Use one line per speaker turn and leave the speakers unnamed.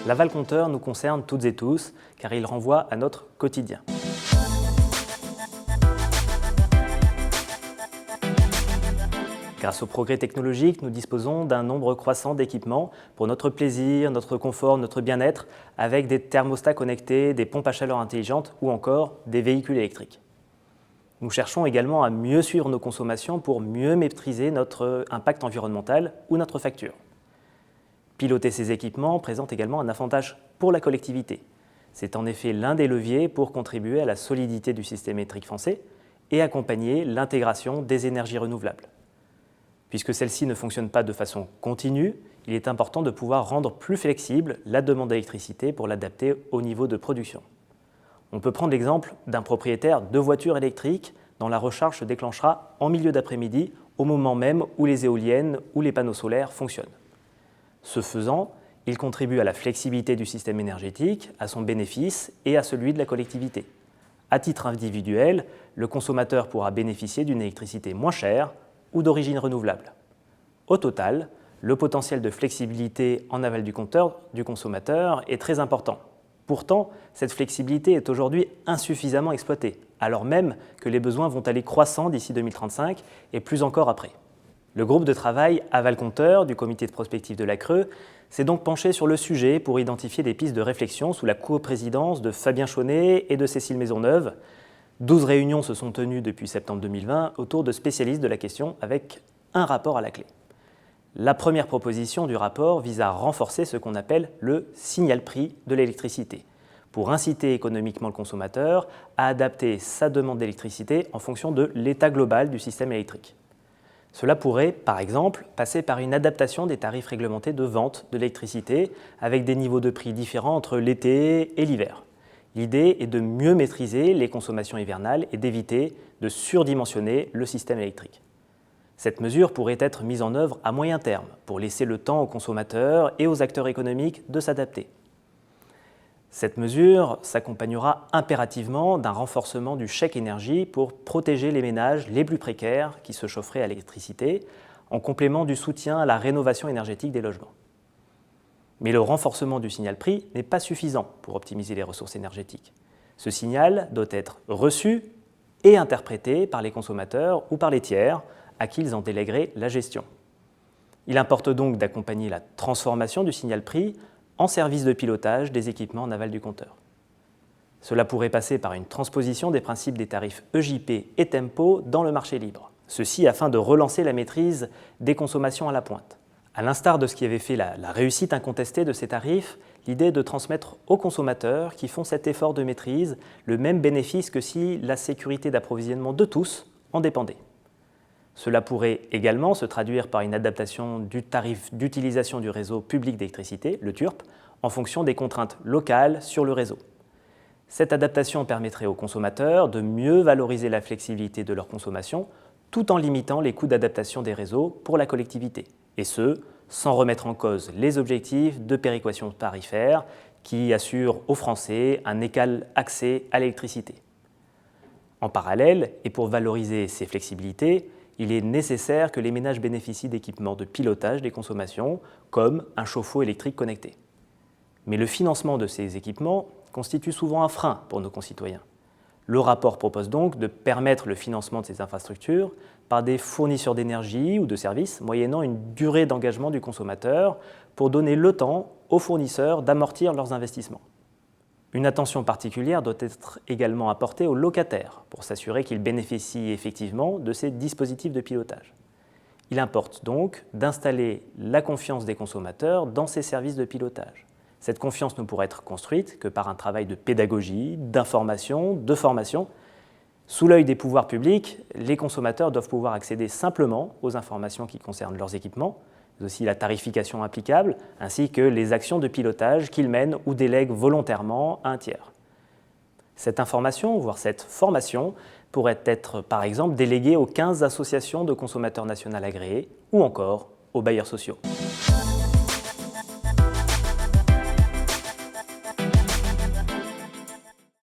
L'aval compteur nous concerne toutes et tous, car il renvoie à notre quotidien. Grâce aux progrès technologiques, nous disposons d'un nombre croissant d'équipements pour notre plaisir, notre confort, notre bien-être, avec des thermostats connectés, des pompes à chaleur intelligentes ou encore des véhicules électriques. Nous cherchons également à mieux suivre nos consommations pour mieux maîtriser notre impact environnemental ou notre facture. Piloter ces équipements présente également un avantage pour la collectivité. C'est en effet l'un des leviers pour contribuer à la solidité du système électrique français et accompagner l'intégration des énergies renouvelables. Puisque celle-ci ne fonctionne pas de façon continue, il est important de pouvoir rendre plus flexible la demande d'électricité pour l'adapter au niveau de production. On peut prendre l'exemple d'un propriétaire de voitures électriques dont la recharge se déclenchera en milieu d'après-midi au moment même où les éoliennes ou les panneaux solaires fonctionnent. Ce faisant, il contribue à la flexibilité du système énergétique, à son bénéfice et à celui de la collectivité. À titre individuel, le consommateur pourra bénéficier d'une électricité moins chère ou d'origine renouvelable. Au total, le potentiel de flexibilité en aval du compteur du consommateur est très important. Pourtant, cette flexibilité est aujourd'hui insuffisamment exploitée, alors même que les besoins vont aller croissant d'ici 2035 et plus encore après. Le groupe de travail Aval Compteur du comité de prospective de la Creux s'est donc penché sur le sujet pour identifier des pistes de réflexion sous la coprésidence de Fabien Chaunet et de Cécile Maisonneuve. 12 réunions se sont tenues depuis septembre 2020 autour de spécialistes de la question avec un rapport à la clé. La première proposition du rapport vise à renforcer ce qu'on appelle le signal-prix de l'électricité, pour inciter économiquement le consommateur à adapter sa demande d'électricité en fonction de l'état global du système électrique. Cela pourrait, par exemple, passer par une adaptation des tarifs réglementés de vente de l'électricité avec des niveaux de prix différents entre l'été et l'hiver. L'idée est de mieux maîtriser les consommations hivernales et d'éviter de surdimensionner le système électrique. Cette mesure pourrait être mise en œuvre à moyen terme pour laisser le temps aux consommateurs et aux acteurs économiques de s'adapter. Cette mesure s'accompagnera impérativement d'un renforcement du chèque énergie pour protéger les ménages les plus précaires qui se chaufferaient à l'électricité, en complément du soutien à la rénovation énergétique des logements. Mais le renforcement du signal prix n'est pas suffisant pour optimiser les ressources énergétiques. Ce signal doit être reçu et interprété par les consommateurs ou par les tiers à qui ils en délègueraient la gestion. Il importe donc d'accompagner la transformation du signal prix en service de pilotage des équipements en aval du compteur. Cela pourrait passer par une transposition des principes des tarifs EJP et Tempo dans le marché libre. Ceci afin de relancer la maîtrise des consommations à la pointe. À l'instar de ce qui avait fait la réussite incontestée de ces tarifs, l'idée est de transmettre aux consommateurs qui font cet effort de maîtrise le même bénéfice que si la sécurité d'approvisionnement de tous en dépendait. Cela pourrait également se traduire par une adaptation du tarif d'utilisation du réseau public d'électricité, le TURP, en fonction des contraintes locales sur le réseau. Cette adaptation permettrait aux consommateurs de mieux valoriser la flexibilité de leur consommation tout en limitant les coûts d'adaptation des réseaux pour la collectivité, et ce, sans remettre en cause les objectifs de péréquation tarifaire qui assurent aux Français un égal accès à l'électricité. En parallèle, et pour valoriser ces flexibilités, il est nécessaire que les ménages bénéficient d'équipements de pilotage des consommations, comme un chauffe-eau électrique connecté. Mais le financement de ces équipements constitue souvent un frein pour nos concitoyens. Le rapport propose donc de permettre le financement de ces infrastructures par des fournisseurs d'énergie ou de services, moyennant une durée d'engagement du consommateur pour donner le temps aux fournisseurs d'amortir leurs investissements. Une attention particulière doit être également apportée aux locataires pour s'assurer qu'ils bénéficient effectivement de ces dispositifs de pilotage. Il importe donc d'installer la confiance des consommateurs dans ces services de pilotage. Cette confiance ne pourra être construite que par un travail de pédagogie, d'information, de formation. Sous l'œil des pouvoirs publics, les consommateurs doivent pouvoir accéder simplement aux informations qui concernent leurs équipements, mais aussi la tarification applicable, ainsi que les actions de pilotage qu'ils mènent ou délèguent volontairement à un tiers. Cette information, voire cette formation, pourrait être par exemple déléguée aux 15 associations de consommateurs nationales agréées ou encore aux bailleurs sociaux.